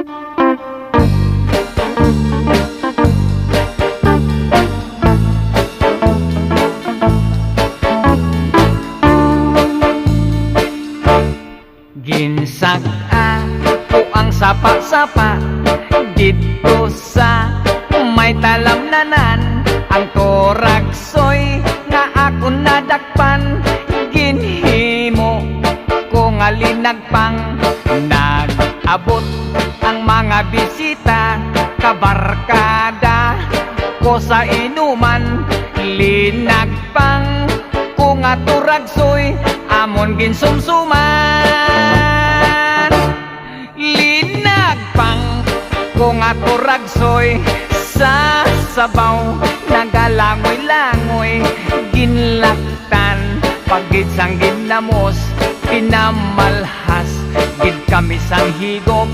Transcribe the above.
Ginsaka ko ang sapa-sapa dito sa may talamnanan. Ang toraksoy nga ako nadakpan, ginhimo ko nga linagpang. Nag-abot ang mga bisita, kabarkada ko sa inuman. Linagpang ko nga turagsoy, amon ginsumsuman. Linagpang ko nga turagsoy, sa sabaw nagalangoy-langoy. Ginlaktan pagid sang ginamos, pinamalhas gid kami sang higop.